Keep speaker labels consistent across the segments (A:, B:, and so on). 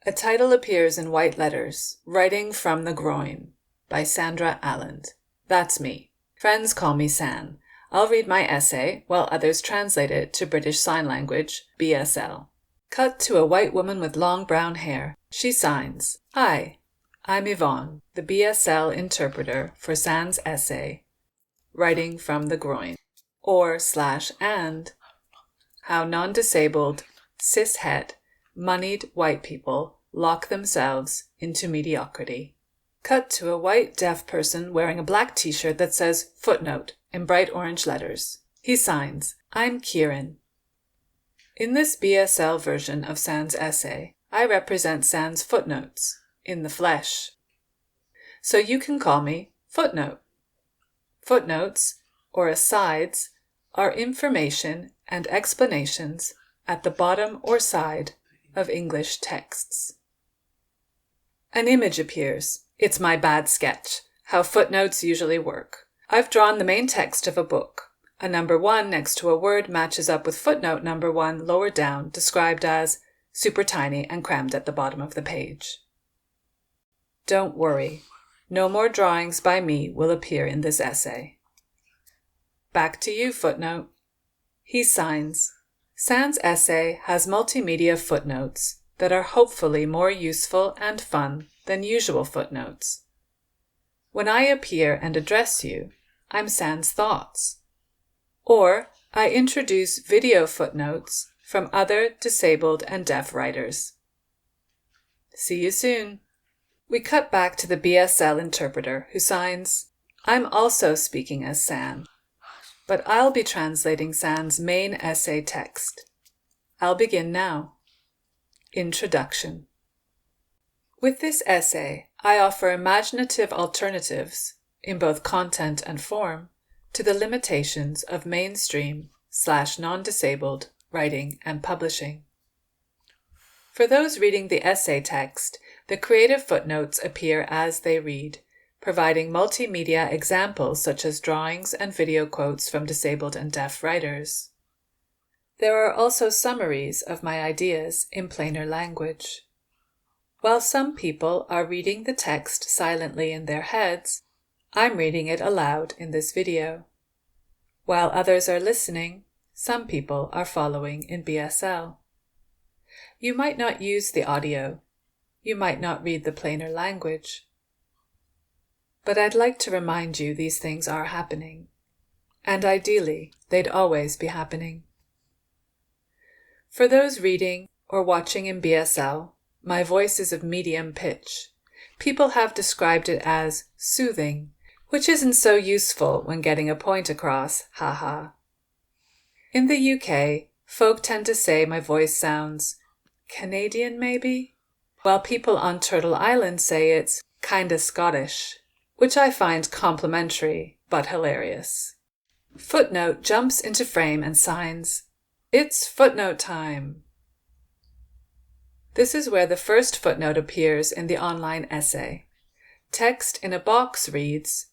A: A title appears in white letters, Writing from the Groin, by Sandra Alland. That's me. Friends call me San. I'll read my essay while others translate it to British Sign Language, BSL. Cut to a white woman with long brown hair. She signs, "Hi, I'm Yvonne, the BSL interpreter for San's essay, Writing from the Groin," or /and, how non-disabled, CisHet, moneyed white people lock themselves into mediocrity. Cut to a white deaf person wearing a black t-shirt that says footnote in bright orange letters. He signs, "I'm Ciaran." In this BSL version of San's essay, I represent San's footnotes in the flesh. So you can call me Footnote. Footnotes, or asides, are information and explanations at the bottom or side of English texts. An image appears. It's my bad sketch, how footnotes usually work. I've drawn the main text of a book. A number 1 next to a word matches up with footnote number 1 lower down, described as super tiny and crammed at the bottom of the page. Don't worry, no more drawings by me will appear in this essay. Back to you, Footnote. He signs, San's essay has multimedia footnotes that are hopefully more useful and fun than usual footnotes. When I appear and address you, I'm San's thoughts. Or I introduce video footnotes from other disabled and deaf writers. See you soon. We cut back to the BSL interpreter who signs, I'm also speaking as San, but I'll be translating San's main essay text. I'll begin now. Introduction. With this essay, I offer imaginative alternatives, in both content and form, to the limitations of mainstream/non-disabled writing and publishing. For those reading the essay text, the creative footnotes appear as they read, providing multimedia examples such as drawings and video quotes from disabled and deaf writers. There are also summaries of my ideas in plainer language. While some people are reading the text silently in their heads, I'm reading it aloud in this video. While others are listening, some people are following in BSL. You might not use the audio. You might not read the plainer language. But I'd like to remind you these things are happening, and ideally, they'd always be happening. For those reading or watching in BSL, my voice is of medium pitch. People have described it as soothing, which isn't so useful when getting a point across, haha. In the UK, folk tend to say my voice sounds Canadian maybe, while people on Turtle Island say it's kinda Scottish, which I find complimentary but hilarious. Footnote jumps into frame and signs, "It's footnote time." This is where the first footnote appears in the online essay. Text in a box reads,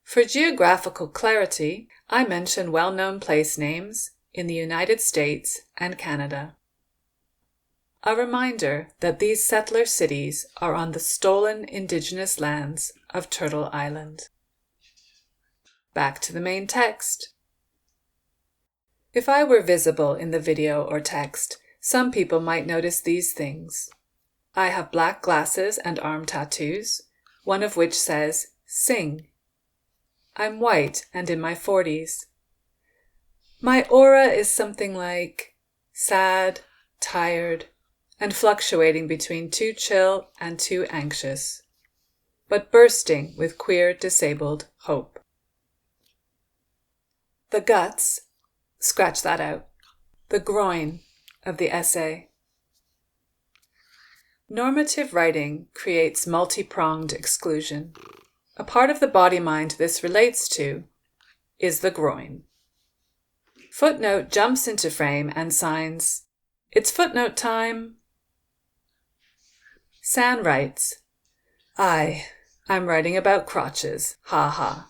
A: "For geographical clarity, I mention well-known place names in the United States and Canada." A reminder that these settler cities are on the stolen indigenous lands of Turtle Island. Back to the main text. If I were visible in the video or text, some people might notice these things. I have black glasses and arm tattoos, one of which says, "Sing." I'm white and in my 40s. My aura is something like sad, tired, and fluctuating between too chill and too anxious, but bursting with queer disabled hope. The guts, scratch that out, the groin of the essay. Normative writing creates multi-pronged exclusion. A part of the body-mind this relates to is the groin. Footnote jumps into frame and signs, "It's footnote time." San writes, I'm writing about crotches, ha.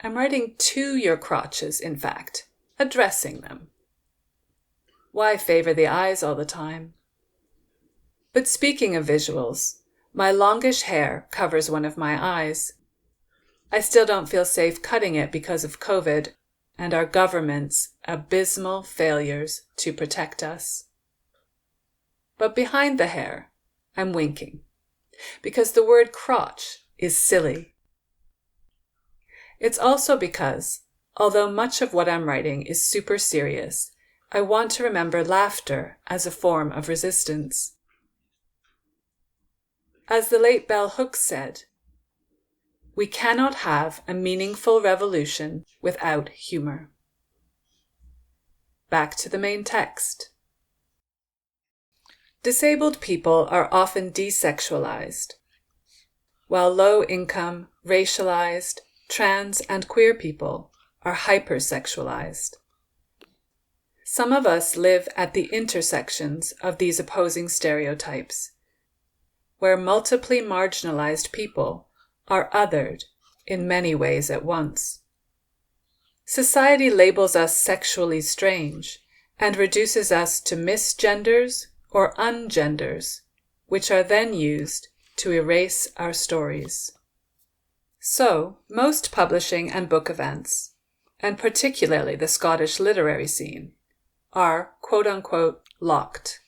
A: I'm writing to your crotches, in fact, addressing them. Why favor the eyes all the time? But speaking of visuals, my longish hair covers one of my eyes. I still don't feel safe cutting it because of COVID and our government's abysmal failures to protect us. But behind the hair, I'm winking, because the word crotch is silly. It's also because, although much of what I'm writing is super serious, I want to remember laughter as a form of resistance. As the late Bell Hooks said, we cannot have a meaningful revolution without humor. Back to the main text. Disabled people are often desexualized, while low-income, racialized, trans, and queer people are hypersexualized. Some of us live at the intersections of these opposing stereotypes, where multiply marginalized people are othered in many ways at once. Society labels us sexually strange and reduces us to misgenders or ungenders, which are then used to erase our stories. So, most publishing and book events, and particularly the Scottish literary scene, are quote-unquote locked,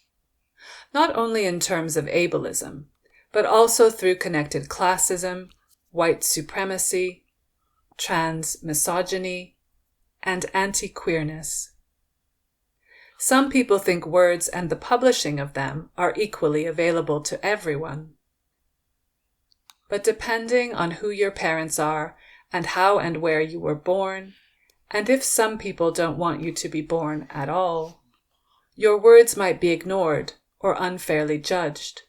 A: not only in terms of ableism, but also through connected classism, white supremacy, trans misogyny, and anti-queerness. Some people think words and the publishing of them are equally available to everyone. But depending on who your parents are and how and where you were born, and if some people don't want you to be born at all, your words might be ignored or unfairly judged.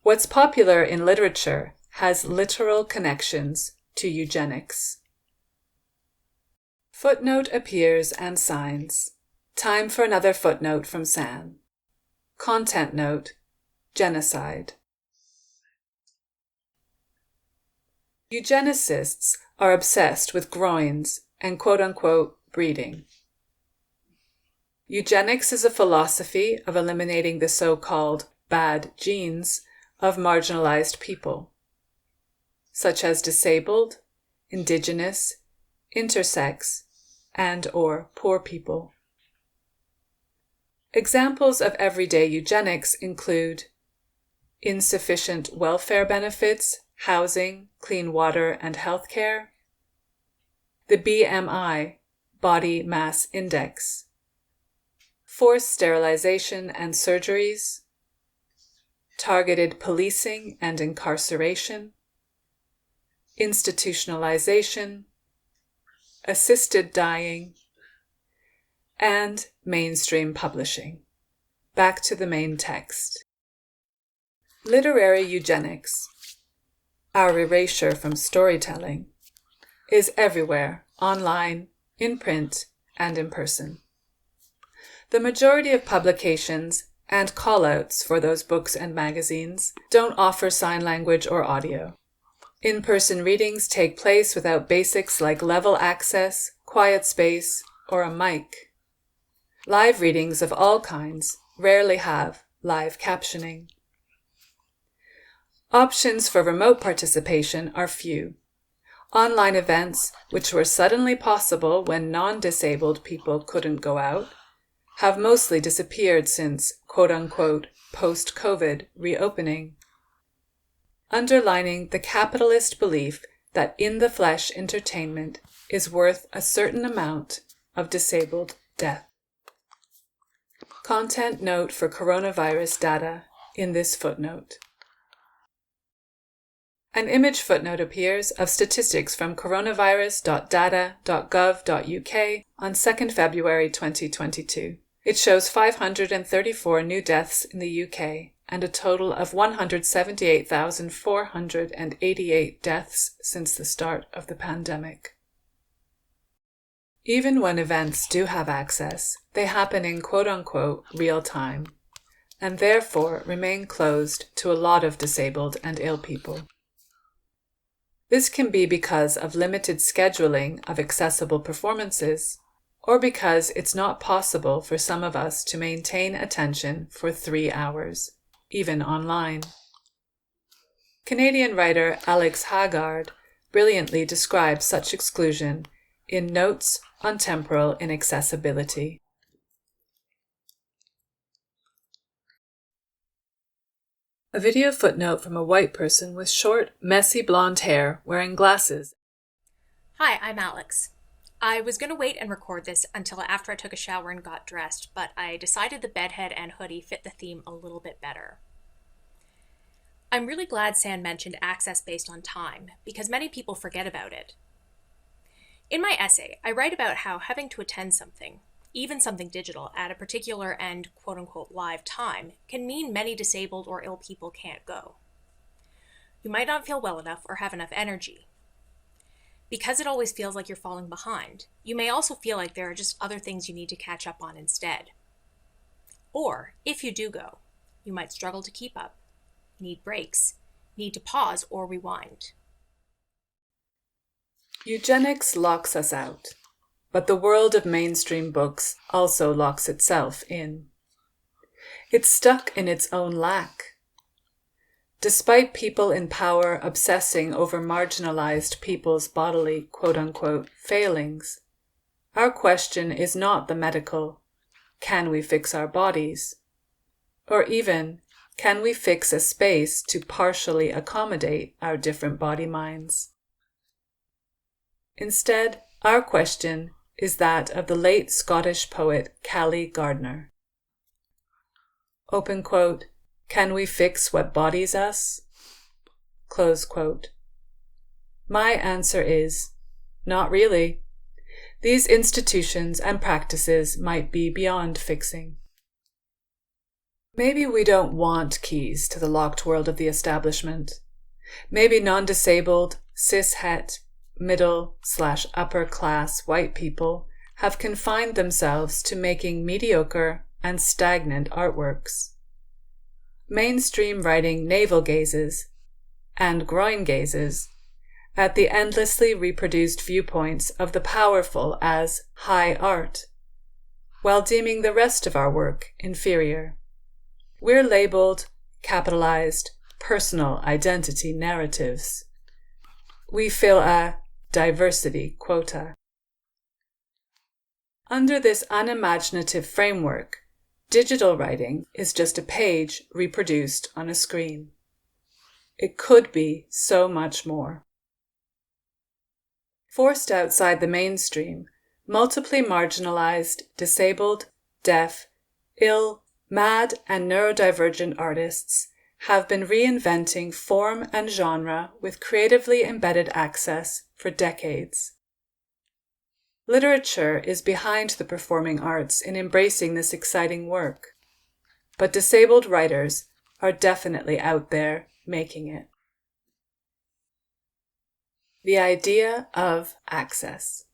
A: What's popular in literature has literal connections to eugenics. Footnote appears and signs. Time for another footnote from San. Content note, genocide. Eugenicists are obsessed with groins and quote-unquote breeding. Eugenics is a philosophy of eliminating the so-called bad genes of marginalized people, such as disabled, indigenous, intersex, and/or poor people. Examples of everyday eugenics include insufficient welfare benefits, housing, clean water, and healthcare, the BMI, Body Mass Index, forced sterilization and surgeries, targeted policing and incarceration, institutionalization, assisted dying, and mainstream publishing. Back to the main text. Literary eugenics, our erasure from storytelling, is everywhere, online, in print, and in person. The majority of publications and callouts for those books and magazines don't offer sign language or audio. In-person readings take place without basics like level access, quiet space, or a mic. Live readings of all kinds rarely have live captioning. Options for remote participation are few. Online events, which were suddenly possible when non-disabled people couldn't go out, have mostly disappeared since quote-unquote post-COVID reopening, underlining the capitalist belief that in-the-flesh entertainment is worth a certain amount of disabled death. Content note for coronavirus data in this footnote. An image footnote appears of statistics from coronavirus.data.gov.uk on 2nd February 2022. It shows 534 new deaths in the UK and a total of 178,488 deaths since the start of the pandemic. Even when events do have access, they happen in quote-unquote real time, and therefore remain closed to a lot of disabled and ill people. This can be because of limited scheduling of accessible performances, or because it's not possible for some of us to maintain attention for 3 hours, even online. Canadian writer Alex Haggard brilliantly describes such exclusion in Notes on Temporal Inaccessibility. A video footnote from a white person with short, messy blonde hair wearing glasses.
B: Hi, I'm Alex. I was going to wait and record this until after I took a shower and got dressed, but I decided the bedhead and hoodie fit the theme a little bit better. I'm really glad San mentioned access based on time, because many people forget about it. In my essay, I write about how having to attend something, even something digital, at a particular and quote-unquote live time, can mean many disabled or ill people can't go. You might not feel well enough or have enough energy. Because it always feels like you're falling behind, you may also feel like there are just other things you need to catch up on instead. Or, if you do go, you might struggle to keep up, need breaks, need to pause or rewind.
A: Eugenics locks us out, but the world of mainstream books also locks itself in. It's stuck in its own lack. Despite people in power obsessing over marginalized people's bodily quote-unquote failings, our question is not the medical, can we fix our bodies? Or even, can we fix a space to partially accommodate our different body minds? Instead, our question is that of the late Scottish poet Callie Gardner. Open quote, can we fix what bodies us? Close quote. My answer is, not really. These institutions and practices might be beyond fixing. Maybe we don't want keys to the locked world of the establishment. Maybe non-disabled, CisHet, middle/upper class white people have confined themselves to making mediocre and stagnant artworks. Mainstream writing navel-gazes and groin-gazes at the endlessly reproduced viewpoints of the powerful as high art, while deeming the rest of our work inferior. We're labeled, capitalized, personal identity narratives. We fill a diversity quota. Under this unimaginative framework, digital writing is just a page reproduced on a screen. It could be so much more. Forced outside the mainstream, multiply marginalized, disabled, deaf, ill, mad, and neurodivergent artists have been reinventing form and genre with creatively embedded access for decades. Literature is behind the performing arts in embracing this exciting work, but disabled writers are definitely out there making it. The idea of access.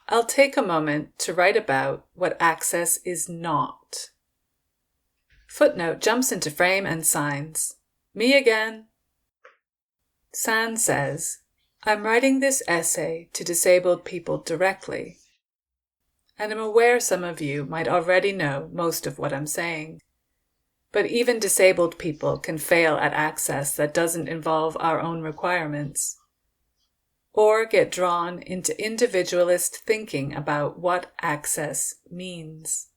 A: I'll take a moment to write about what access is not. Footnote jumps into frame and signs. Me again. San says, I'm writing this essay to disabled people directly, and I'm aware some of you might already know most of what I'm saying. But even disabled people can fail at access that doesn't involve our own requirements, or get drawn into individualist thinking about what access means.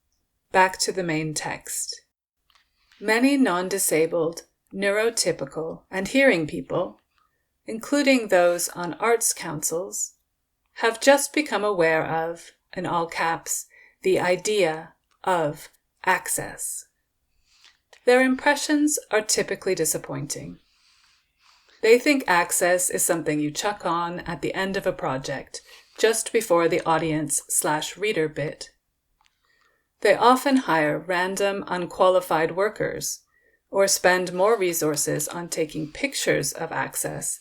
A: Back to the main text. Many non-disabled, neurotypical, and hearing people, including those on arts councils, have just become aware of, in all caps, the idea of access. Their impressions are typically disappointing. They think access is something you chuck on at the end of a project, just before the audience/reader bit. They often hire random, unqualified workers, or spend more resources on taking pictures of access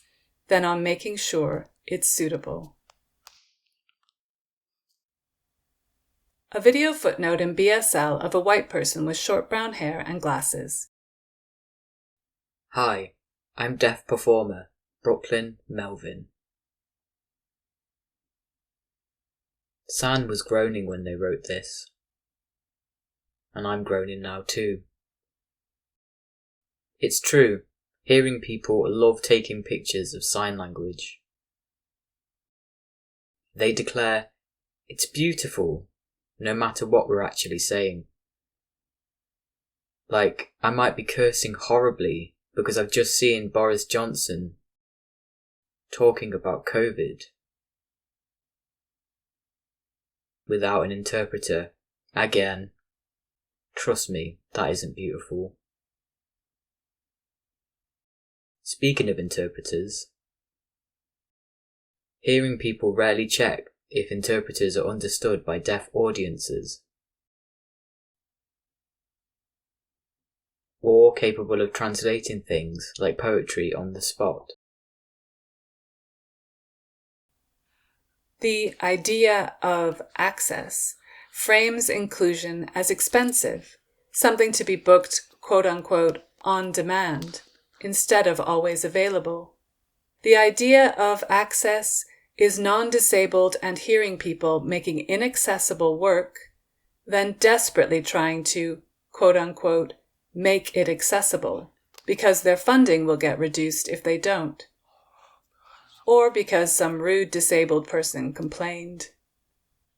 A: than on making sure it's suitable. A video footnote in BSL of a white person with short brown hair and glasses.
C: Hi, I'm deaf performer, Brooklyn Melvin. San was groaning when they wrote this. And I'm groaning now too. It's true, hearing people love taking pictures of sign language. They declare, "It's beautiful," no matter what we're actually saying. Like, I might be cursing horribly because I've just seen Boris Johnson talking about COVID without an interpreter. Again, trust me, that isn't beautiful. Speaking of interpreters, hearing people rarely check if interpreters are understood by deaf audiences, or capable of translating things like poetry on the spot.
A: The idea of access frames inclusion as expensive, something to be booked, quote-unquote, on demand, instead of always available. The idea of access is non-disabled and hearing people making inaccessible work, then desperately trying to, quote-unquote, make it accessible, because their funding will get reduced if they don't, or because some rude disabled person complained.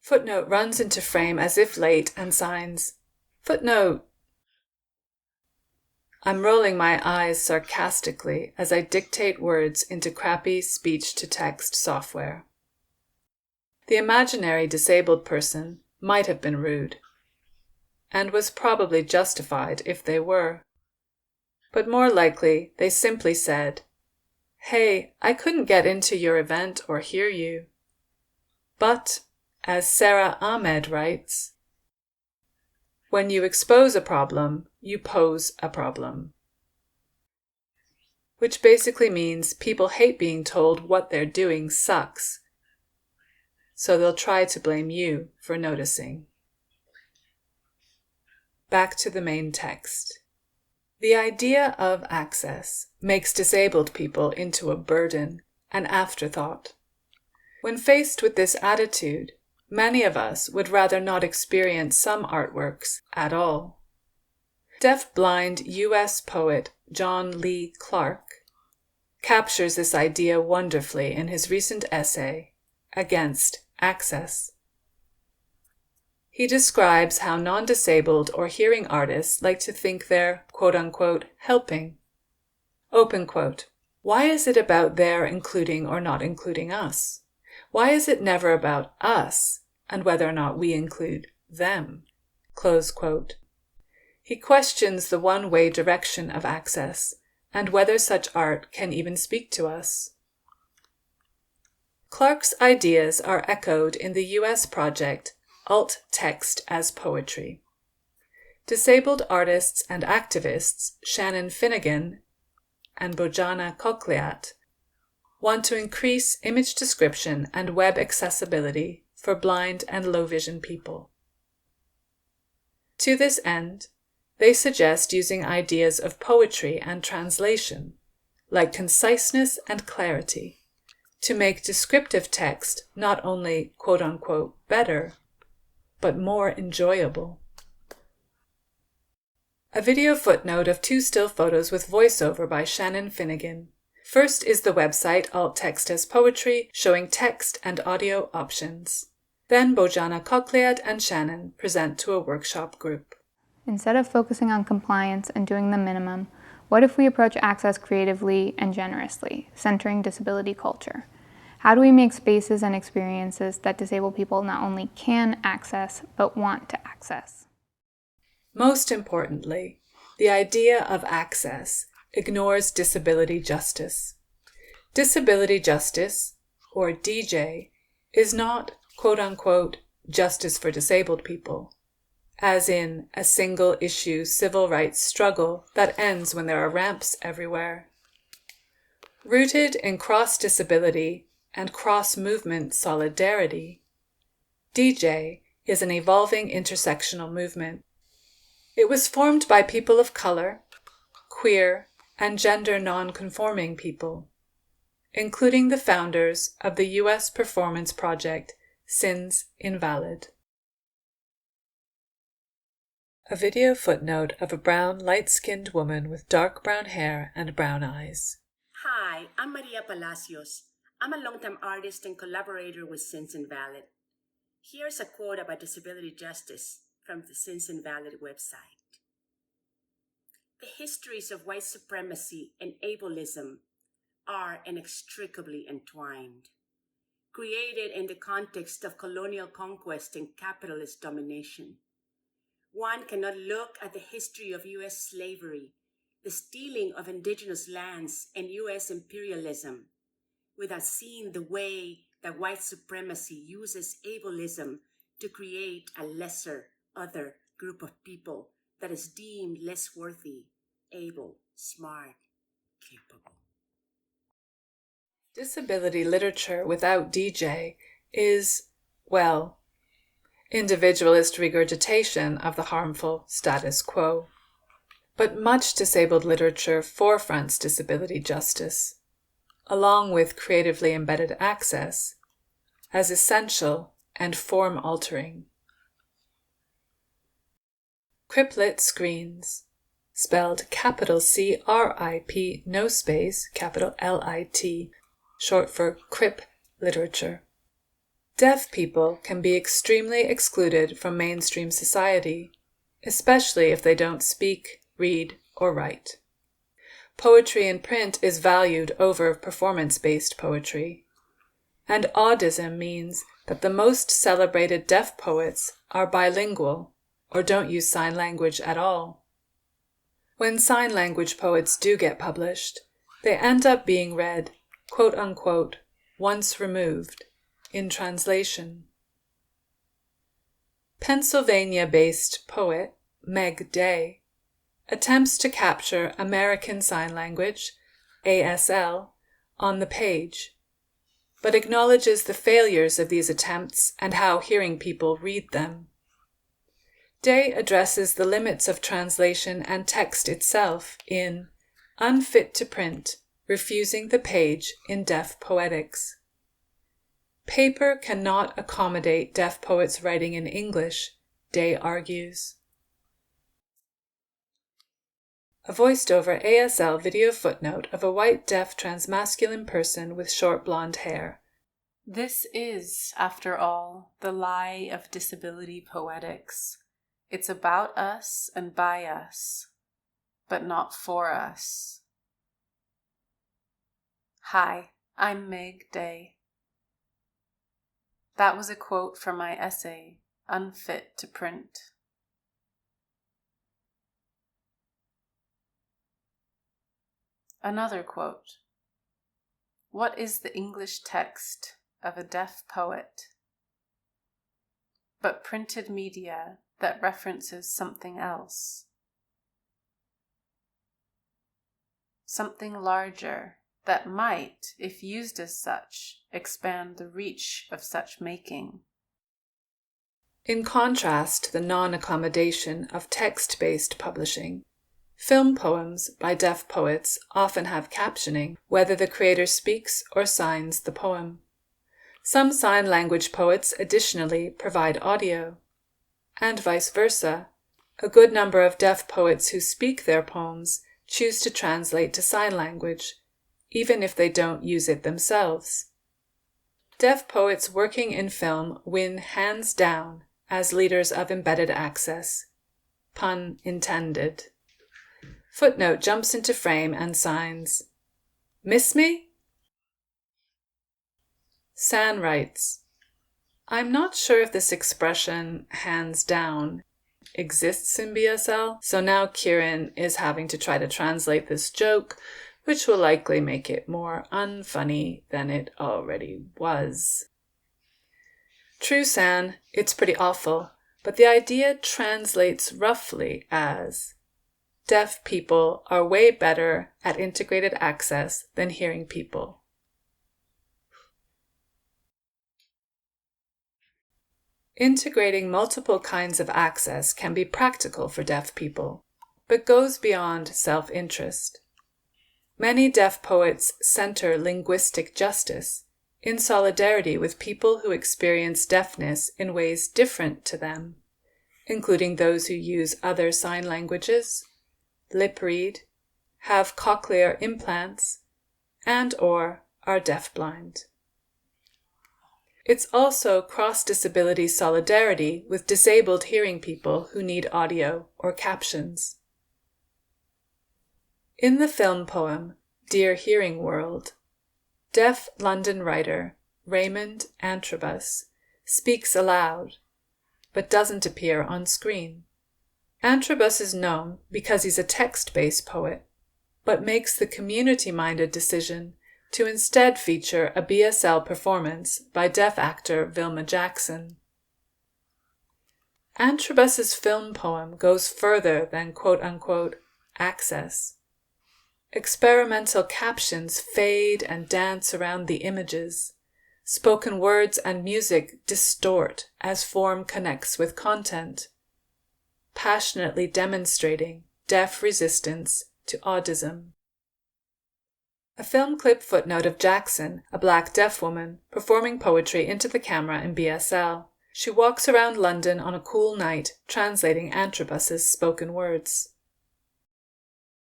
A: Footnote runs into frame as if late and signs, "Footnote." I'm rolling my eyes sarcastically as I dictate words into crappy speech-to-text software. The imaginary disabled person might have been rude, and was probably justified if they were. But more likely, they simply said, "Hey, I couldn't get into your event or hear you." But, as Sandra Alland writes, when you expose a problem, you pose a problem. Which basically means people hate being told what they're doing sucks, so they'll try to blame you for noticing. Back to the main text. The idea of access makes disabled people into a burden, an afterthought. When faced with this attitude, many of us would rather not experience some artworks at all. Deaf-blind U.S. poet John Lee Clark captures this idea wonderfully in his recent essay, Against Access. He describes how non-disabled or hearing artists like to think they're, quote-unquote, helping. Open quote, "Why is it about their including or not including us? Why is it never about us and whether or not we include them?" Close quote. He questions the one-way direction of access and whether such art can even speak to us. Clark's ideas are echoed in the US project Alt Text as Poetry. Disabled artists and activists Shannon Finnegan and Bojana Kokliat want to increase image description and web accessibility for blind and low-vision people. To this end, they suggest using ideas of poetry and translation, like conciseness and clarity, to make descriptive text not only quote-unquote better, but more enjoyable. A video footnote of 2 still photos with voiceover by Shannon Finnegan. First is the website Alt Text as Poetry, showing text and audio options. Then Bojana Kokliat and Shannon present to a workshop group.
D: Instead of focusing on compliance and doing the minimum, what if we approach access creatively and generously, centering disability culture? How do we make spaces and experiences that disabled people not only can access, but want to access?
A: Most importantly, the idea of access ignores disability justice. Disability justice, or DJ, is not, quote-unquote, justice for disabled people, as in a single-issue civil rights struggle that ends when there are ramps everywhere. Rooted in cross-disability and cross-movement solidarity, DJ is an evolving intersectional movement. It was formed by people of color, queer, and gender non-conforming people, including the founders of the U.S. performance project Sins Invalid. A video footnote of a brown, light-skinned woman with dark brown hair and brown eyes.
E: Hi, I'm Maria Palacios. I'm a longtime artist and collaborator with Sins Invalid. Here's a quote about disability justice from the Sins Invalid website. The histories of white supremacy and ableism are inextricably entwined. Created in the context of colonial conquest and capitalist domination, one cannot look at the history of U.S. slavery, the stealing of indigenous lands, and U.S. imperialism without seeing the way that white supremacy uses ableism to create a lesser, other group of people that is deemed less worthy, able, smart, capable.
A: Disability literature without DJ is, well, individualist regurgitation of the harmful status quo. But much disabled literature forefronts disability justice, along with creatively embedded access, as essential and form-altering. CripLit Screens, spelled capital CRIP, no space, capital LIT, short for Crip literature. Deaf people can be extremely excluded from mainstream society, especially if they don't speak, read, or write. Poetry in print is valued over performance-based poetry. And audism means that the most celebrated deaf poets are bilingual or don't use sign language at all. When sign language poets do get published, they end up being read, quote-unquote, once removed, in translation. Pennsylvania-based poet Meg Day attempts to capture American Sign Language, ASL, on the page, but acknowledges the failures of these attempts and how hearing people read them. Day addresses the limits of translation and text itself in Unfit to Print, Refusing the Page in Deaf Poetics. Paper cannot accommodate deaf poets writing in English, Day argues. A voiced-over ASL video footnote of a white deaf transmasculine person with short blonde hair.
F: This is, after all, the lie of disability poetics. It's about us and by us, but not for us. Hi, I'm Meg Day. That was a quote from my essay, Unfit to Print. Another quote. What is the English text of a deaf poet but printed media that references something else? Something larger that might, if used as such, expand the reach of such making.
A: In contrast to the non-accommodation of text-based publishing, film poems by deaf poets often have captioning, whether the creator speaks or signs the poem. Some sign language poets additionally provide audio. And vice versa, a good number of deaf poets who speak their poems choose to translate to sign language, even if they don't use it themselves. Deaf poets working in film win hands down as leaders of embedded access. Pun intended. Footnote jumps into frame and signs, "Miss me?" San writes, I'm not sure if this expression, hands down, exists in BSL, so now Ciaran is having to try to translate this joke, which will likely make it more unfunny than it already was. True, San, it's pretty awful, but the idea translates roughly as deaf people are way better at integrated access than hearing people. Integrating multiple kinds of access can be practical for deaf people, but goes beyond self-interest. Many deaf poets center linguistic justice in solidarity with people who experience deafness in ways different to them, including those who use other sign languages, lip read, have cochlear implants, and/or are deafblind. It's also cross-disability solidarity with disabled hearing people who need audio or captions. In the film poem Dear Hearing World, deaf London writer Raymond Antrobus speaks aloud, but doesn't appear on screen. Antrobus is known because he's a text-based poet, but makes the community-minded decision to instead feature a BSL performance by deaf actor Vilma Jackson. Antrobus's film poem goes further than quote-unquote access. Experimental captions fade and dance around the images. Spoken words and music distort as form connects with content, passionately demonstrating deaf resistance to audism. A film clip footnote of Jackson, a black deaf woman, performing poetry into the camera in BSL. She walks around London on a cool night, translating Antrobus's spoken words.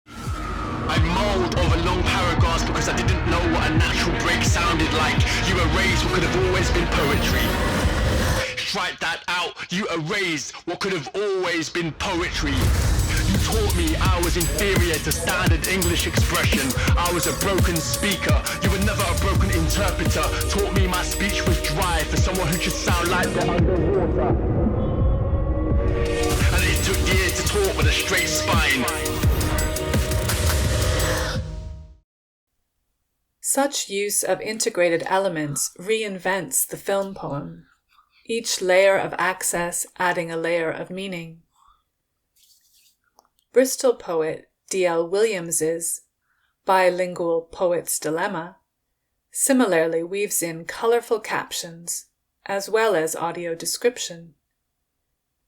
G: I mulled over long paragraphs because I didn't know what a natural break sounded like. You erased what could have always been poetry. Strike that out. You erased what could have always been poetry. You taught me I was inferior to standard English expression. I was a broken speaker. You were never a broken interpreter. Taught me my speech was dry for someone who should sound like they're underwater. And it took years to talk with a straight spine.
A: Such use of integrated elements reinvents the film poem, each layer of access adding a layer of meaning. Bristol poet D.L. Williams's Bilingual Poet's Dilemma similarly weaves in colorful captions as well as audio description.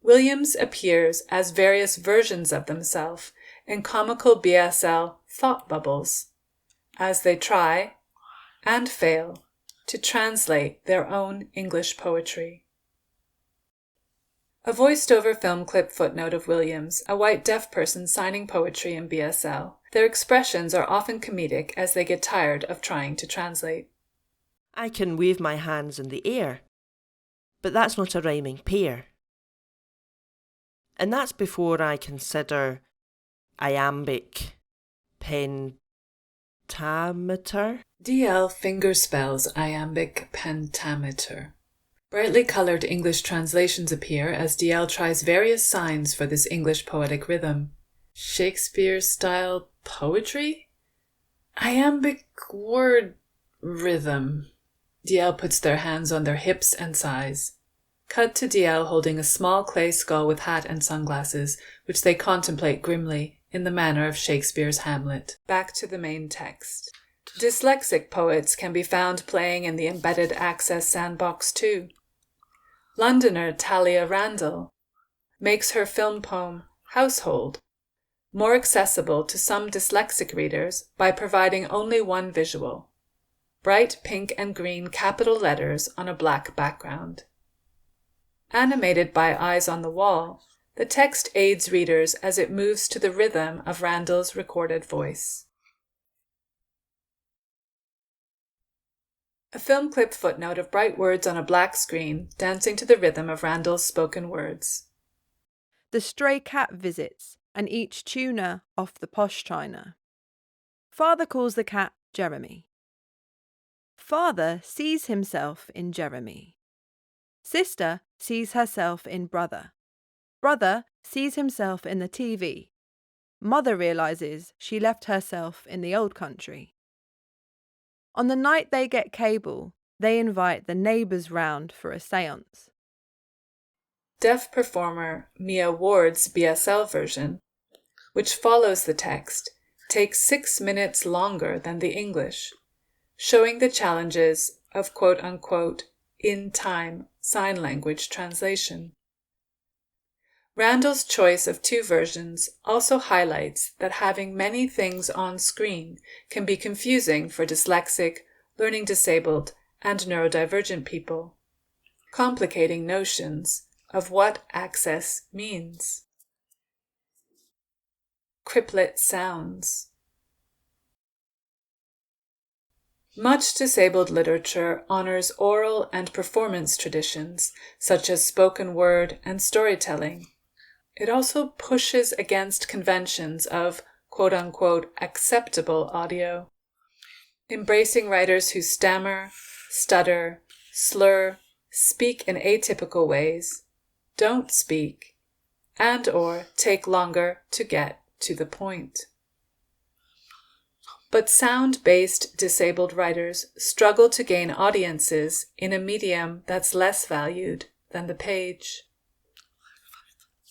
A: Williams appears as various versions of themselves in comical BSL thought bubbles as they try and fail to translate their own English poetry. A voiced-over film clip footnote of Williams, a white deaf person signing poetry in BSL. Their expressions are often comedic as they get tired of trying to translate.
H: I can wave my hands in the air, but that's not a rhyming pair. And that's before I consider iambic pentameter.
A: DL fingerspells iambic pentameter. Brightly coloured English translations appear as DL tries various signs for this English poetic rhythm. Shakespeare-style poetry? Iambic word rhythm. DL puts their hands on their hips and sighs. Cut to DL holding a small clay skull with hat and sunglasses, which they contemplate grimly, in the manner of Shakespeare's Hamlet. Back to the main text. Dyslexic poets can be found playing in the embedded access sandbox too. Londoner Talia Randall makes her film poem Household more accessible to some dyslexic readers by providing only one visual: bright pink and green capital letters on a black background. Animated by eyes on the wall, the text aids readers as it moves to the rhythm of Randall's recorded voice. A film clip footnote of bright words on a black screen dancing to the rhythm of Randall's spoken words.
I: The stray cat visits, and each tuna off the posh china. Father calls the cat Jeremy. Father sees himself in Jeremy. Sister sees herself in brother. Brother sees himself in the TV. Mother realises she left herself in the old country. On the night they get cable, they invite the neighbours round for a séance.
A: Deaf performer Mia Ward's BSL version, which follows the text, takes 6 minutes longer than the English, showing the challenges of quote-unquote in-time sign language translation. Randall's choice of 2 versions also highlights that having many things on screen can be confusing for dyslexic, learning disabled, and neurodivergent people, complicating notions of what access means. CripLit Sounds. Much disabled literature honors oral and performance traditions, such as spoken word and storytelling. It also pushes against conventions of quote-unquote acceptable audio, embracing writers who stammer, stutter, slur, speak in atypical ways, don't speak, and/or take longer to get to the point. But sound-based disabled writers struggle to gain audiences in a medium that's less valued than the page.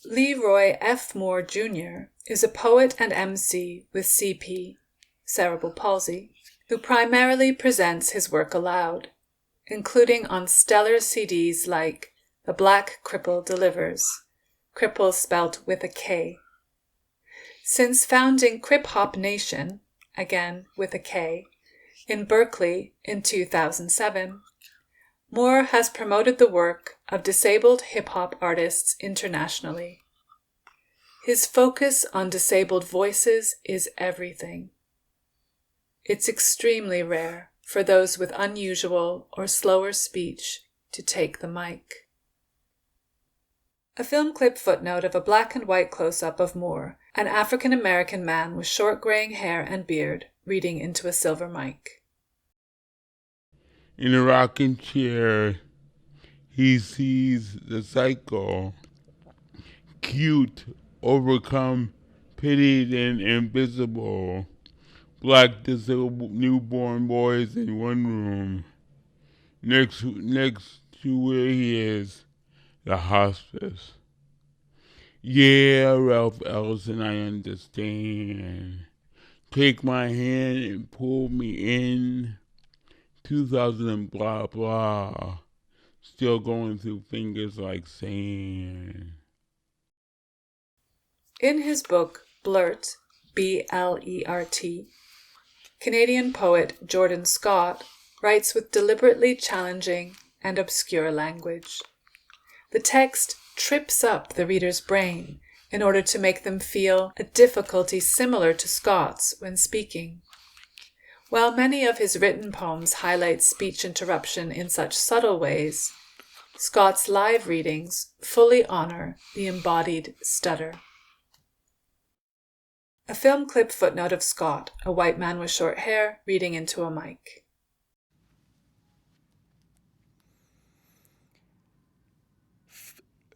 A: Leroy F. Moore Jr. is a poet and MC with CP, cerebral palsy, who primarily presents his work aloud, including on stellar CDs like The Black Cripple Delivers, cripple spelt with a K. Since founding Crip Hop Nation, again with a K, in Berkeley in 2007, Moore has promoted the work of disabled hip-hop artists internationally. His focus on disabled voices is everything. It's extremely rare for those with unusual or slower speech to take the mic. A film clip footnote of a black and white close-up of Moore, an African-American man with short graying hair and beard, reading into a silver mic.
J: In a rocking chair, he sees the cycle, cute, overcome, pitied, and invisible. Black disabled newborn boys in one room. Next to where he is, the hospice. Yeah, Ralph Ellison, I understand. Take my hand and pull me in. 2000 and blah blah. Still going through fingers like sand.
A: In his book Blurt, B-L-E-R-T, Canadian poet Jordan Scott writes with deliberately challenging and obscure language. The text trips up the reader's brain in order to make them feel a difficulty similar to Scott's when speaking. While many of his written poems highlight speech interruption in such subtle ways, Scott's live readings fully honor the embodied stutter. A film clip footnote of Scott, a white man with short hair, reading into a mic.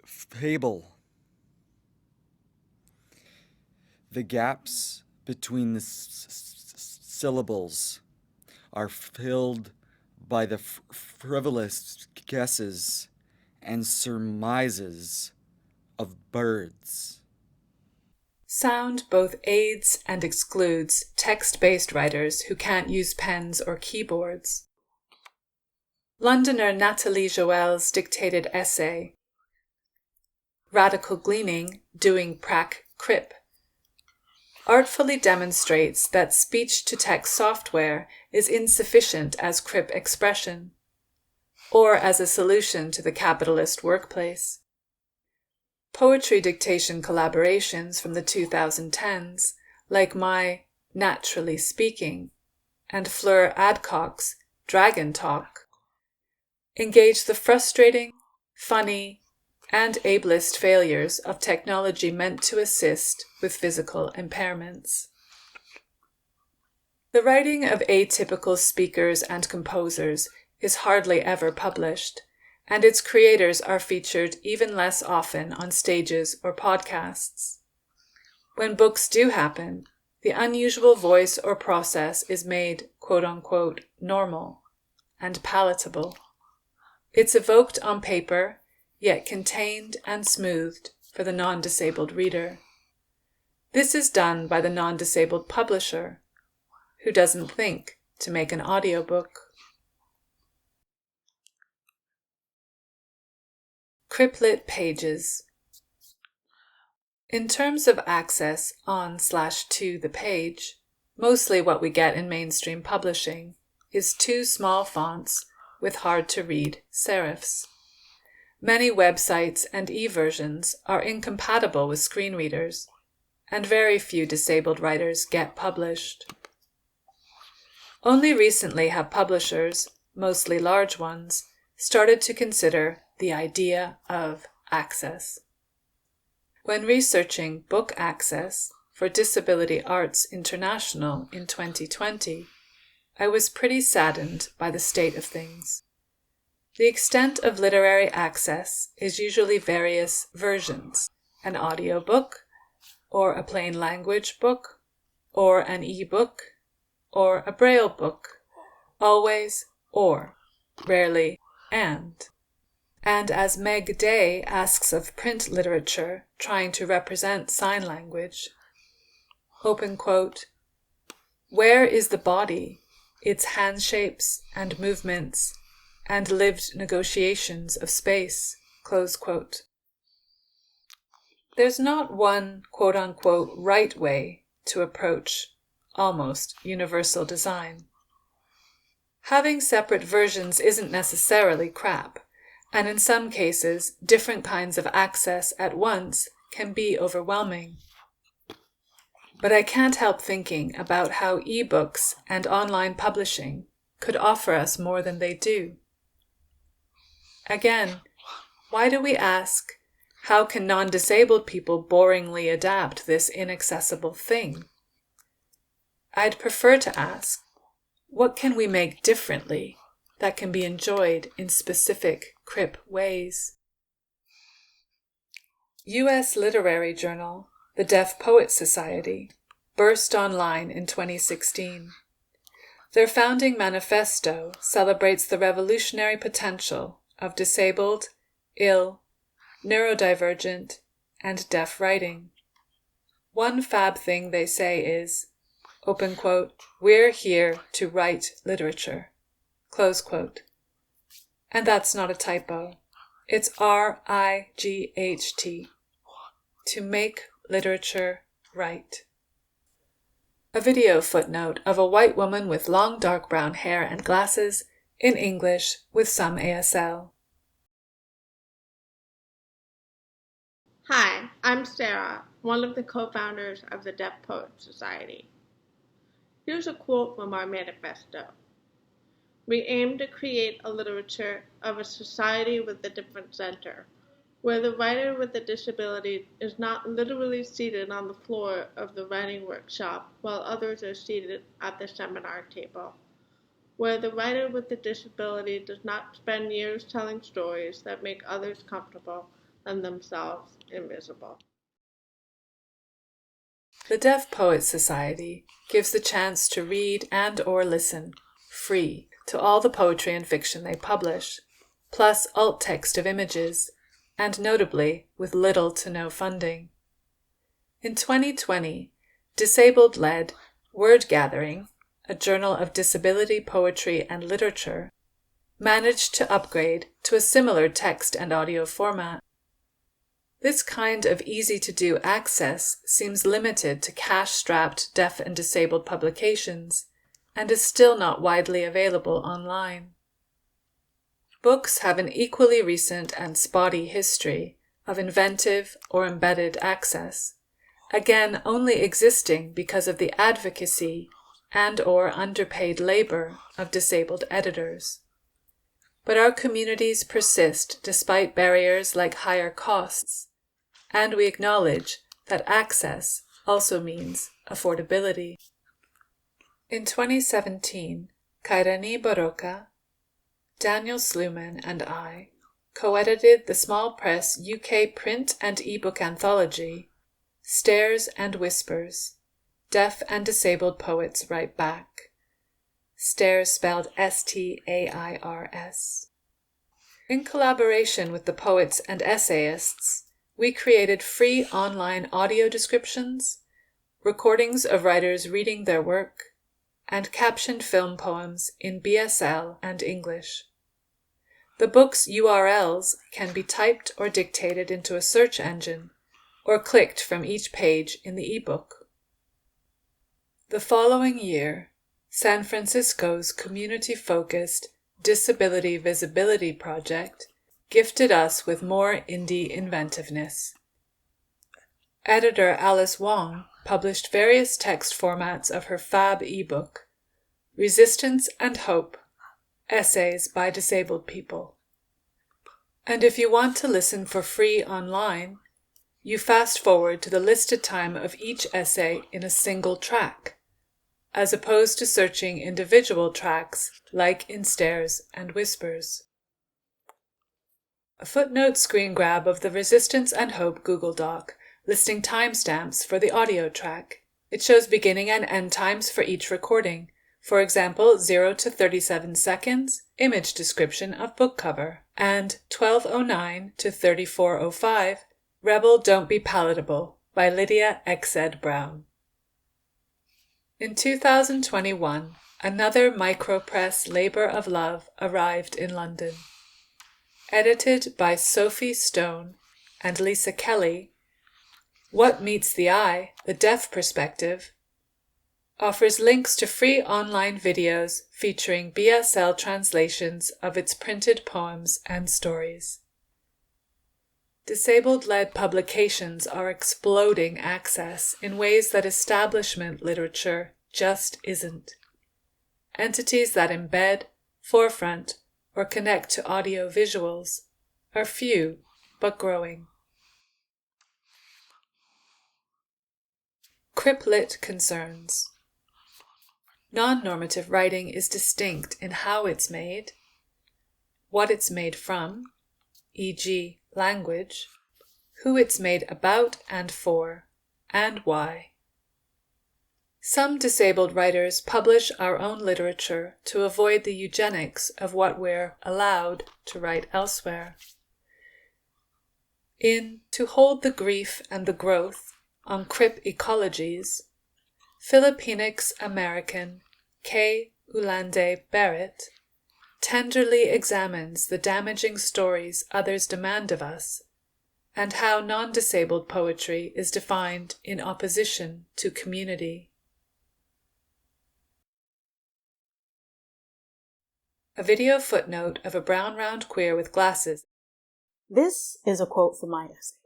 K: Fable. The gaps between the syllables are filled by the frivolous guesses and surmises of birds.
A: Sound both aids and excludes text-based writers who can't use pens or keyboards. Londoner Nathalie Joel's dictated essay, Radical Gleaning, Doing Prac Crip, artfully demonstrates that speech-to-text software is insufficient as crip expression, or as a solution to the capitalist workplace. Poetry dictation collaborations from the 2010s, like my Naturally Speaking and Fleur Adcock's Dragon Talk, engage the frustrating, funny, and ableist failures of technology meant to assist with physical impairments. The writing of atypical speakers and composers is hardly ever published, and its creators are featured even less often on stages or podcasts. When books do happen, the unusual voice or process is made quote-unquote normal and palatable. It's evoked on paper, yet contained and smoothed for the non-disabled reader. This is done by the non-disabled publisher, who doesn't think to make an audiobook. CripLit Pages. In terms of access on/to the page, mostly what we get in mainstream publishing is 2 small fonts with hard-to-read serifs. many websites and e-versions are incompatible with screen readers, and very few disabled writers get published. Only recently have publishers, mostly large ones, started to consider the idea of access. When researching book access for Disability Arts International in 2020, I was pretty saddened by the state of things. The extent of literary access is usually various versions, an audiobook, or a plain language book, or an e-book, or a braille book, always or, rarely and. And as Meg Day asks of print literature trying to represent sign language, open quote, where is the body, its handshapes and movements, and lived negotiations of space, close quote. There's not one quote-unquote right way to approach almost universal design. Having separate versions isn't necessarily crap, and in some cases, different kinds of access at once can be overwhelming. But I can't help thinking about how ebooks and online publishing could offer us more than they do. Again, why do we ask, how can non-disabled people boringly adapt this inaccessible thing? I'd prefer to ask, what can we make differently that can be enjoyed in specific Crip ways? U.S. literary journal, the Deaf Poets Society, burst online in 2016. Their founding manifesto celebrates the revolutionary potential of disabled, ill, neurodivergent, and deaf writing. One fab thing they say is, open quote, we're here to write literature, close quote. And that's not a typo. It's RIGHT, to make literature right. A video footnote of a white woman with long dark brown hair and glasses in English with some ASL.
L: Hi, I'm Sarah, one of the co-founders of the Deaf Poets Society. Here's a quote from our manifesto. We aim to create a literature of a society with a different center, where the writer with a disability is not literally seated on the floor of the writing workshop while others are seated at the seminar table, where the writer with a disability does not spend years telling stories that make others comfortable and themselves invisible.
A: The Deaf Poets Society gives the chance to read and or listen, free, to all the poetry and fiction they publish, plus alt text of images, and notably with little to no funding. In 2020, disabled-led Word Gathering, a journal of disability poetry and literature, managed to upgrade to a similar text and audio format. This kind of easy-to-do access seems limited to cash-strapped deaf and disabled publications, and is still not widely available online. Books have an equally recent and spotty history of inventive or embedded access, again only existing because of the advocacy and or underpaid labor of disabled editors. But our communities persist despite barriers like higher costs, and we acknowledge that access also means affordability. In 2017, Kairani Baroka, Daniel Sluman and I co-edited the small press UK print and ebook anthology, Stares and Whispers, Deaf and Disabled Poets Write Back. Stares spelled S-T-A-I-R-S. In collaboration with the poets and essayists, we created free online audio descriptions, recordings of writers reading their work, and captioned film poems in BSL and English. The book's URLs can be typed or dictated into a search engine, or clicked from each page in the ebook. The following year, San Francisco's community-focused Disability Visibility Project gifted us with more indie inventiveness. Editor Alice Wong published various text formats of her fab ebook, Resistance and Hope, Essays by Disabled People. And if you want to listen for free online, you fast forward to the listed time of each essay in a single track, as opposed to searching individual tracks like in Stares and Whispers. A footnote screen grab of the Resistance and Hope Google Doc listing timestamps for the audio track. It shows beginning and end times for each recording. For example, 0 to 37 seconds, image description of book cover, and 12:09 to 34:05, Rebel Don't Be Palatable by Lydia Exed Brown. In 2021, another micropress labor of love arrived in London. Edited by Sophie Stone and Lisa Kelly, What Meets the Eye, The Deaf Perspective, offers links to free online videos featuring BSL translations of its printed poems and stories. Disabled-led publications are exploding access in ways that establishment literature just isn't. Entities that embed, forefront, or connect to audio visuals are few but growing. CripLit Concerns. Non-normative writing is distinct in how it's made, what it's made from, e.g., language, who it's made about and for, and why. Some disabled writers publish our own literature to avoid the eugenics of what we're allowed to write elsewhere. In To Hold the Grief and the Growth on Crip Ecologies, Filipinx American Kay Ulande Barrett tenderly examines the damaging stories others demand of us and how non-disabled poetry is defined in opposition to community. A video footnote of a brown round queer with glasses.
M: This is a quote from my essay.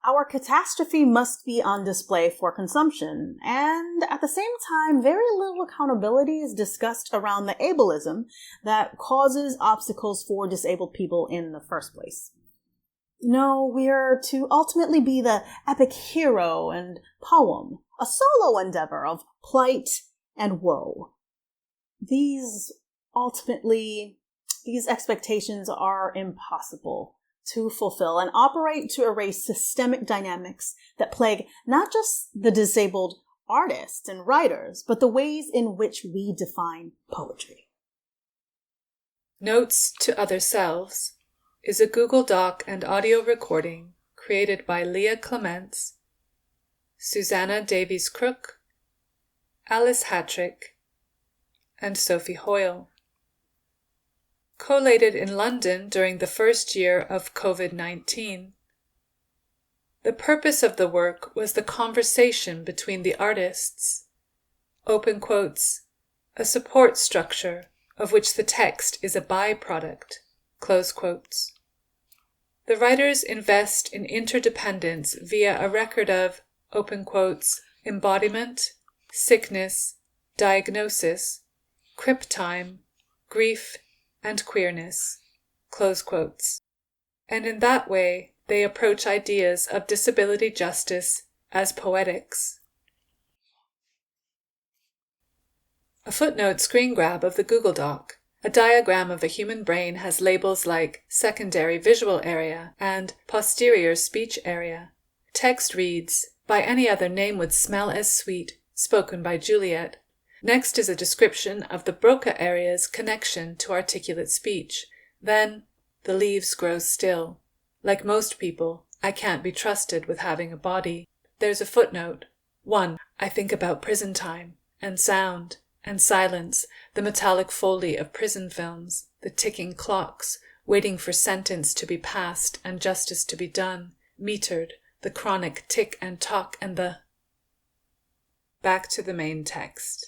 M: Our catastrophe must be on display for consumption, and at the same time, very little accountability is discussed around the ableism that causes obstacles for disabled people in the first place. No, we are to ultimately be the epic hero and poem, a solo endeavor of plight and woe. These expectations are impossible to fulfill and operate to erase systemic dynamics that plague not just the disabled artists and writers, but the ways in which we define poetry.
A: Notes to Other Selves is a Google Doc and audio recording created by Leah Clements, Susanna Davies-Crook, Alice Hattrick, and Sophie Hoyle. Collated in London during the first year of COVID-19. The purpose of the work was the conversation between the artists, open quotes, a support structure of which the text is a byproduct, close quotes. The writers invest in interdependence via a record of, open quotes, embodiment, sickness, diagnosis, crip time, grief, and queerness, close quotes. And in that way, they approach ideas of disability justice as poetics. A footnote screen grab of the Google Doc. A diagram of the human brain has labels like secondary visual area and posterior speech area. Text reads, by any other name would smell as sweet, spoken by Juliet. Next is a description of the Broca area's connection to articulate speech. Then, the leaves grow still. Like most people, I can't be trusted with having a body. There's a footnote. 1. I think about prison time, and sound, and silence, the metallic foley of prison films, the ticking clocks, waiting for sentence to be passed and justice to be done, metered, the chronic tick and tock and the... Back to the main text.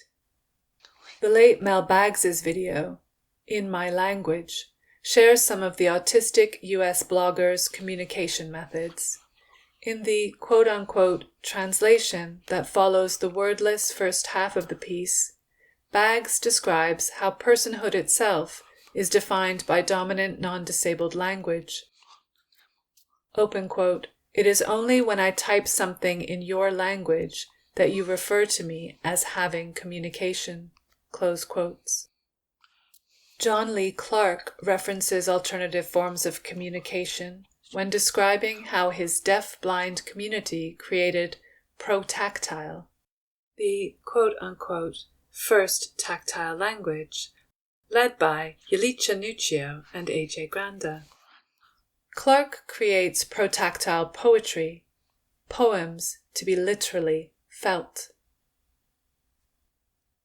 A: The late Mel Baggs's video, In My Language, shares some of the autistic US blogger's communication methods. In the quote-unquote translation that follows the wordless first half of the piece, Baggs describes how personhood itself is defined by dominant non-disabled language. Open quote, "It is only when I type something in your language that you refer to me as having communication." Close quotes. John Lee Clark references alternative forms of communication when describing how his deaf-blind community created protactile, the quote-unquote first tactile language, led by Yelicha Nuccio and A.J. Granda. Clark creates protactile poetry, poems to be literally felt.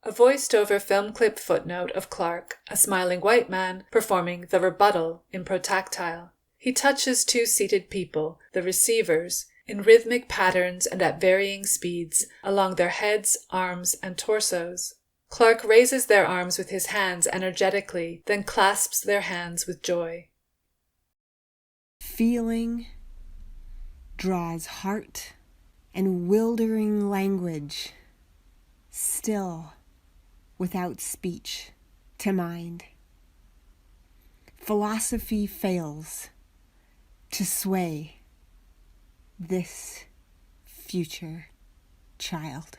A: A voiced-over film clip footnote of Clark, a smiling white man, performing the rebuttal in protactile. He touches two seated people, the receivers, in rhythmic patterns and at varying speeds, along their heads, arms, and torsos. Clark raises their arms with his hands energetically, then clasps their hands with joy.
N: Feeling draws heart and wildering language, still without speech, to mind. Philosophy fails to sway this future child.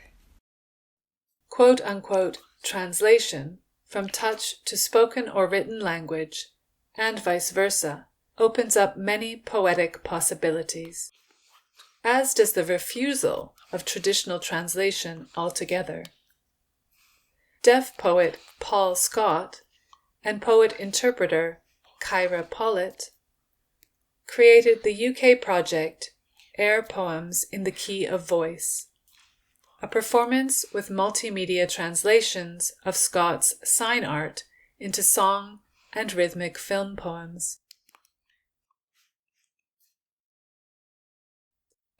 A: Quote-unquote translation from touch to spoken or written language, and vice versa, opens up many poetic possibilities, as does the refusal of traditional translation altogether. Deaf poet Paul Scott and poet-interpreter Kyra Pollitt created the UK project Air Poems in the Key of Voice, a performance with multimedia translations of Scott's sign art into song and rhythmic film poems.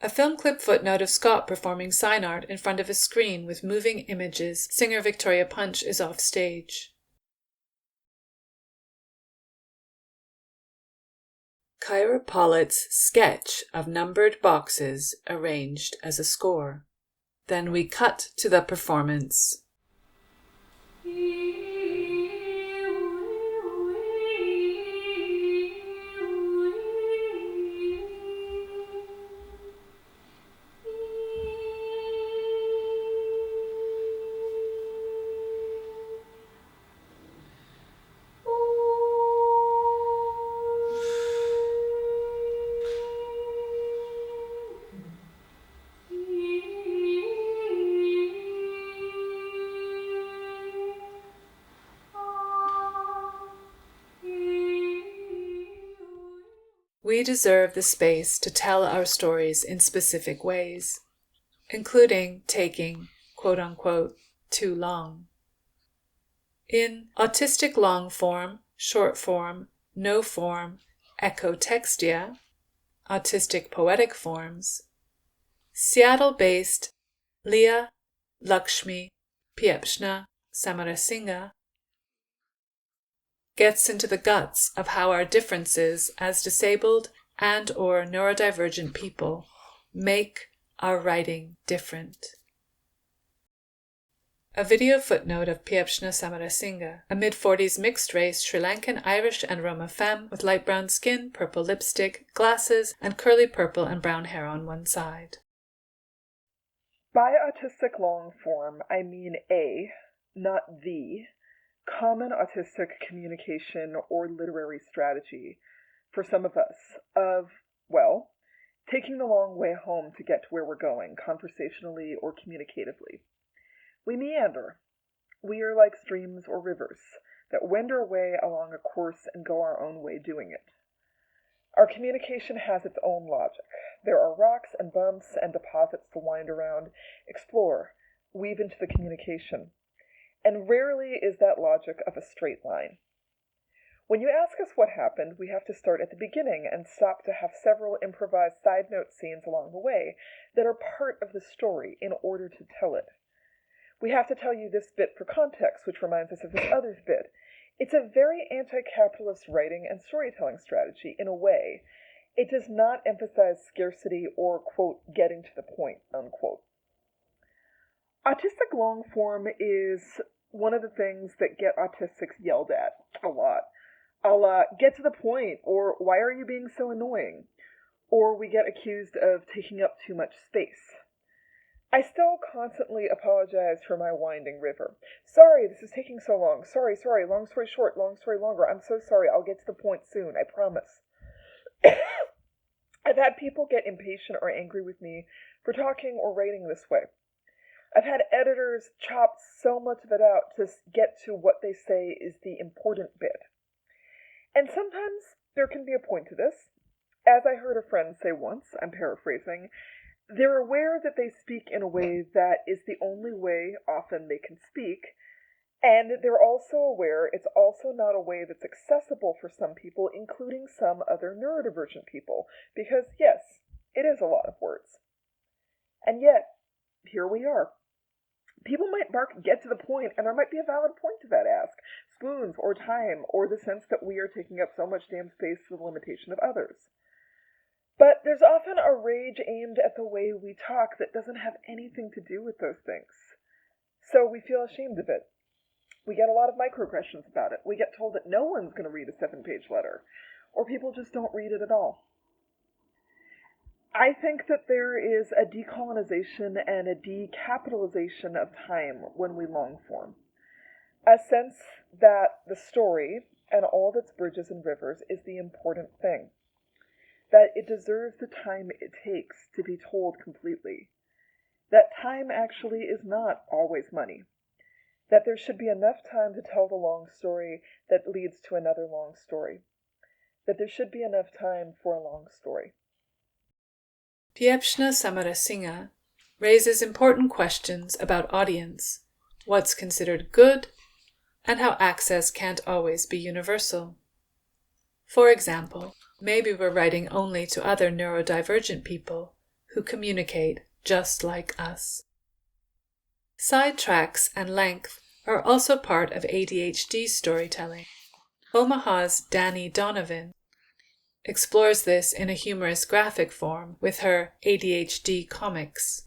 A: A film clip footnote of Scott performing sign art in front of a screen with moving images. Singer Victoria Punch is off stage. Kyra Pollitt's sketch of numbered boxes arranged as a score. Then we cut to the performance. We deserve the space to tell our stories in specific ways, including taking, quote-unquote, too long. In autistic long form, short form, no form, ecotextia, autistic poetic forms, Seattle-based Leah Lakshmi Piepzna Samarasinha gets into the guts of how our differences as disabled and or neurodivergent people make our writing different. A video footnote of Piepzna Samarasinha, a mid-40s mixed-race Sri Lankan, Irish and Roma femme with light brown skin, purple lipstick, glasses, and curly purple and brown hair on one side.
O: By autistic long form, I mean a, not the, common autistic communication or literary strategy for some of us of, well, taking the long way home to get to where we're going, conversationally or communicatively. We meander. We are like streams or rivers that wend our way along a course and go our own way doing it. Our communication has its own logic. There are rocks and bumps and deposits to wind around, explore, weave into the communication. And rarely is that logic of a straight line. When you ask us what happened, we have to start at the beginning and stop to have several improvised side note scenes along the way that are part of the story in order to tell it. We have to tell you this bit for context, which reminds us of this other bit, It's a very anti-capitalist writing and storytelling strategy in a way. It does not emphasize scarcity or, quote, getting to the point, unquote. Autistic long form is one of the things that get autistics yelled at a lot. I'll get to the point, or why are you being so annoying? Or we get accused of taking up too much space. I still constantly apologize for my winding river. Sorry, this is taking so long. Sorry, long story short, long story longer. I'm so sorry, I'll get to the point soon, I promise. I've had people get impatient or angry with me for talking or writing this way. I've had editors chop so much of it out to get to what they say is the important bit. And sometimes there can be a point to this. As I heard a friend say once, I'm paraphrasing, they're aware that they speak in a way that is the only way often they can speak, and they're also aware it's also not a way that's accessible for some people, including some other neurodivergent people, because yes, it is a lot of words. And yet, here we are. People might bark, get to the point, and there might be a valid point to that ask. Spoons, or time, or the sense that we are taking up so much damn space to the limitation of others. But there's often a rage aimed at the way we talk that doesn't have anything to do with those things. So we feel ashamed of it. We get a lot of microaggressions about it. We get told that no one's going to read a 7-page letter, or people just don't read it at all. I think that there is a decolonization and a decapitalization of time when we long form. A sense that the story and all of its bridges and rivers is the important thing. That it deserves the time it takes to be told completely. That time actually is not always money. That there should be enough time to tell the long story that leads to another long story. That there should be enough time for a long story.
A: Piepzna Samarasinha raises important questions about audience, what's considered good, and how access can't always be universal. For example, maybe we're writing only to other neurodivergent people who communicate just like us. Sidetracks and length are also part of ADHD storytelling. Omaha's Danny Donovan explores this in a humorous graphic form with her ADHD comics.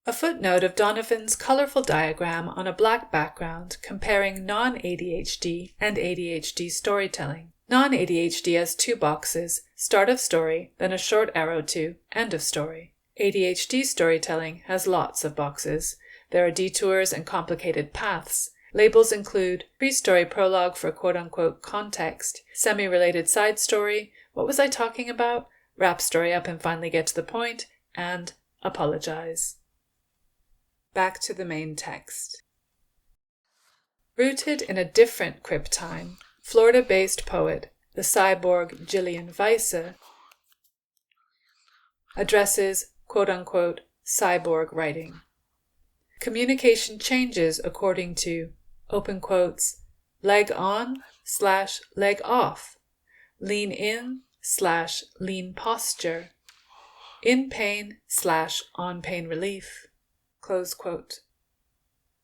A: A footnote of Donovan's colorful diagram on a black background comparing non-ADHD and ADHD storytelling. Non-ADHD has 2 boxes, start of story, then a short arrow to end of story. ADHD storytelling has lots of boxes. There are detours and complicated paths. Labels include pre-story prologue for quote-unquote context, semi-related side story, what was I talking about, wrap story up and finally get to the point, and apologize. Back to the main text. Rooted in a different Crip time, Florida-based poet, the cyborg Gillian Weisse, addresses quote-unquote cyborg writing. Communication changes according to, open quotes, leg on / leg off, lean in / lean posture, in pain / on pain relief, close quote.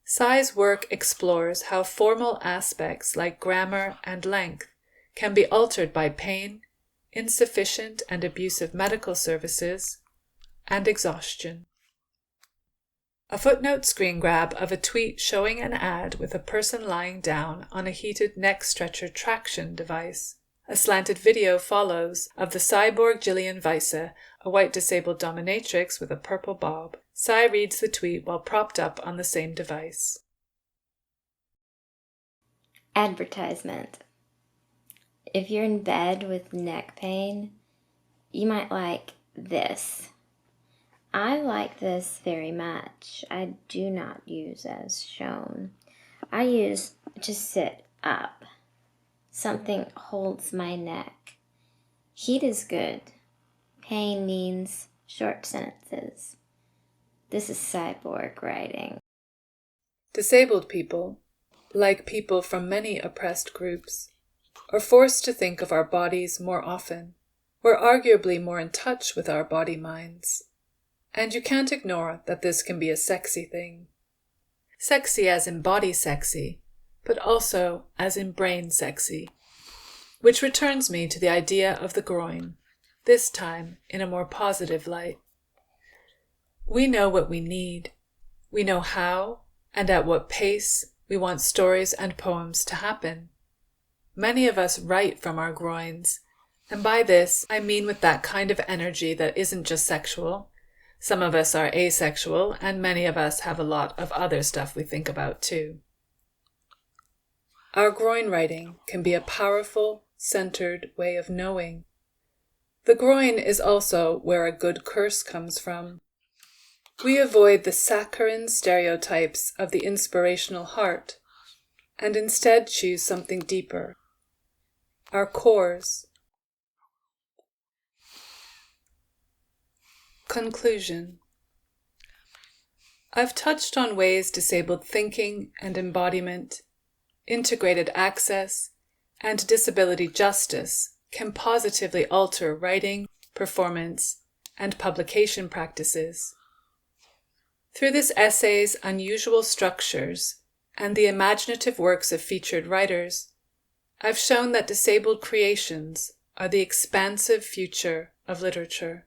A: Cy's work explores how formal aspects like grammar and length can be altered by pain, insufficient and abusive medical services, and exhaustion. A footnote screen grab of a tweet showing an ad with a person lying down on a heated neck stretcher traction device. A slanted video follows of the cyborg Gillian Weisse, a white disabled dominatrix with a purple bob. Cy reads the tweet while propped up on the same device.
P: Advertisement. If you're in bed with neck pain, you might like this. I like this very much. I do not use as shown. I use to sit up. Something holds my neck. Heat is good. Pain means short sentences. This is cyborg writing.
A: Disabled people, like people from many oppressed groups, are forced to think of our bodies more often. We're arguably more in touch with our body minds. And you can't ignore that this can be a sexy thing. Sexy as in body sexy, but also as in brain sexy. Which returns me to the idea of the groin, this time in a more positive light. We know what we need. We know how and at what pace we want stories and poems to happen. Many of us write from our groins, and by this I mean with that kind of energy that isn't just sexual. Some of us are asexual, and many of us have a lot of other stuff we think about too. Our groin writing can be a powerful, centered way of knowing. The groin is also where a good curse comes from. We avoid the saccharine stereotypes of the inspirational heart, and instead choose something deeper. Our cores. Conclusion. I've touched on ways disabled thinking and embodiment, integrated access, and disability justice can positively alter writing, performance, and publication practices. Through this essay's unusual structures and the imaginative works of featured writers, I've shown that disabled creations are the expansive future of literature.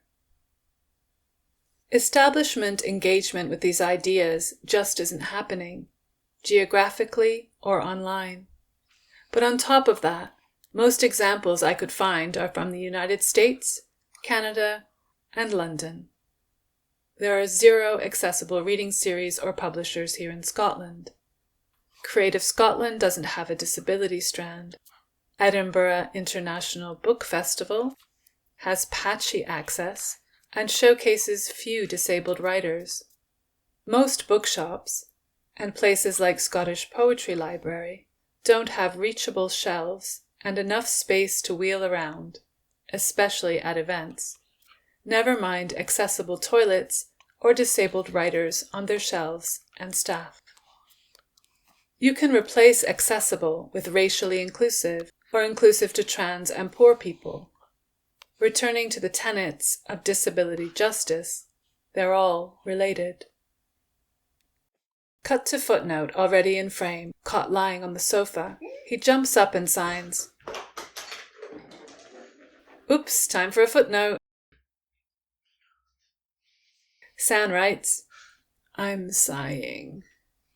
A: Establishment engagement with these ideas just isn't happening, geographically or online. But on top of that, most examples I could find are from the United States, Canada, and London. There are 0 accessible reading series or publishers here in Scotland. Creative Scotland doesn't have a disability strand. Edinburgh International Book Festival has patchy access and showcases few disabled writers. Most bookshops, and places like Scottish Poetry Library, don't have reachable shelves and enough space to wheel around, especially at events. Never mind accessible toilets or disabled writers on their shelves and staff. You can replace accessible with racially inclusive or inclusive to trans and poor people. Returning to the tenets of disability justice, they're all related. Cut to footnote already in frame, caught lying on the sofa. He jumps up and signs. Oops, time for a footnote. San writes, I'm sighing.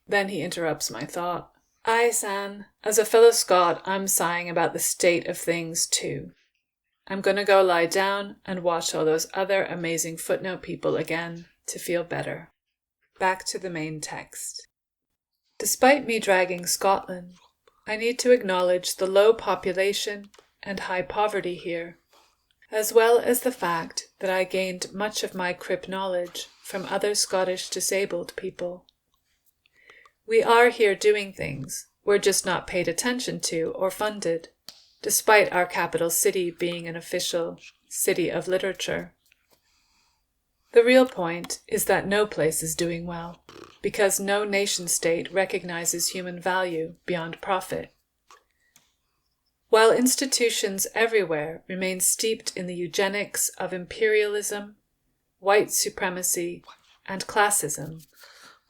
A: Then he interrupts my thought. Aye, San, as a fellow Scot, I'm sighing about the state of things too. I'm gonna go lie down and watch all those other amazing footnote people again to feel better. Back to the main text. Despite me dragging Scotland, I need to acknowledge the low population and high poverty here, as well as the fact that I gained much of my Crip knowledge from other Scottish disabled people. We are here doing things, we're just not paid attention to or funded, despite our capital city being an official city of literature. The real point is that no place is doing well, because no nation-state recognizes human value beyond profit. While institutions everywhere remain steeped in the eugenics of imperialism, white supremacy, and classism,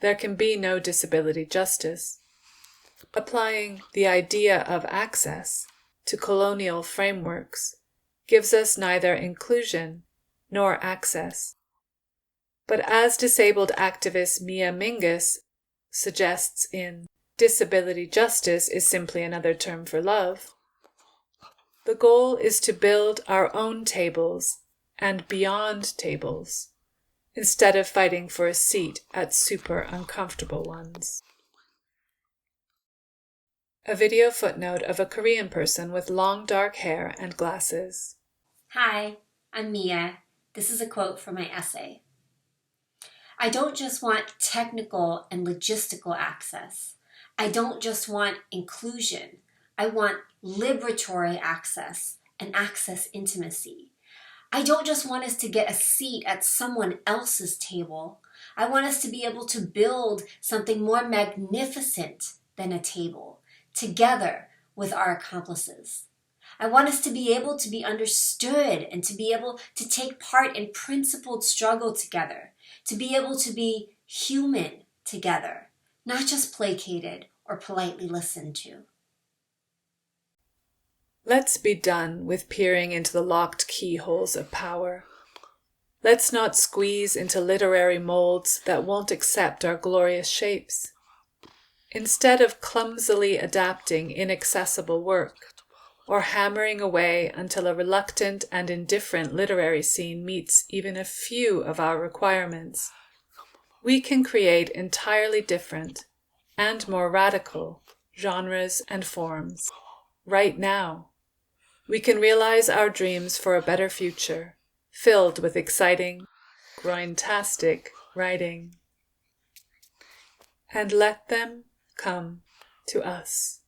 A: there can be no disability justice. Applying the idea of access to colonial frameworks gives us neither inclusion nor access. But as disabled activist Mia Mingus suggests in Disability Justice is Simply Another Term for Love, the goal is to build our own tables and beyond tables, instead of fighting for a seat at super uncomfortable ones. A video footnote of a Korean person with long dark hair and glasses.
Q: Hi, I'm Mia. This is a quote from my essay. I don't just want technical and logistical access. I don't just want inclusion. I want liberatory access and access intimacy. I don't just want us to get a seat at someone else's table. I want us to be able to build something more magnificent than a table, together with our accomplices. I want us to be able to be understood and to be able to take part in principled struggle together, to be able to be human together, not just placated or politely listened to.
A: Let's be done with peering into the locked keyholes of power. Let's not squeeze into literary molds that won't accept our glorious shapes. Instead of clumsily adapting inaccessible work, or hammering away until a reluctant and indifferent literary scene meets even a few of our requirements, we can create entirely different and more radical genres and forms right now. We can realize our dreams for a better future, filled with exciting, groin-tastic writing. And let them come to us.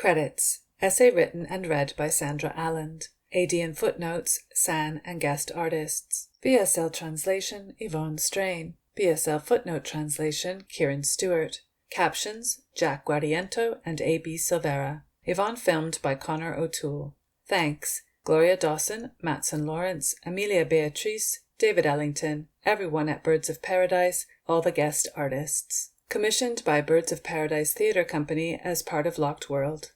A: Credits. Essay written and read by Sandra Alland. AD and footnotes, San and guest artists. BSL translation, Yvonne Strain. BSL footnote translation, Ciaran Stewart. Captions, Jack Guariento and A.B. Silvera. Yvonne filmed by Conor O'Toole. Thanks, Gloria Dawson, Matson Lawrence, Amelia Beatrice, David Ellington, everyone at Birds of Paradise, all the guest artists. Commissioned by Birds of Paradise Theatre Company as part of Locked World.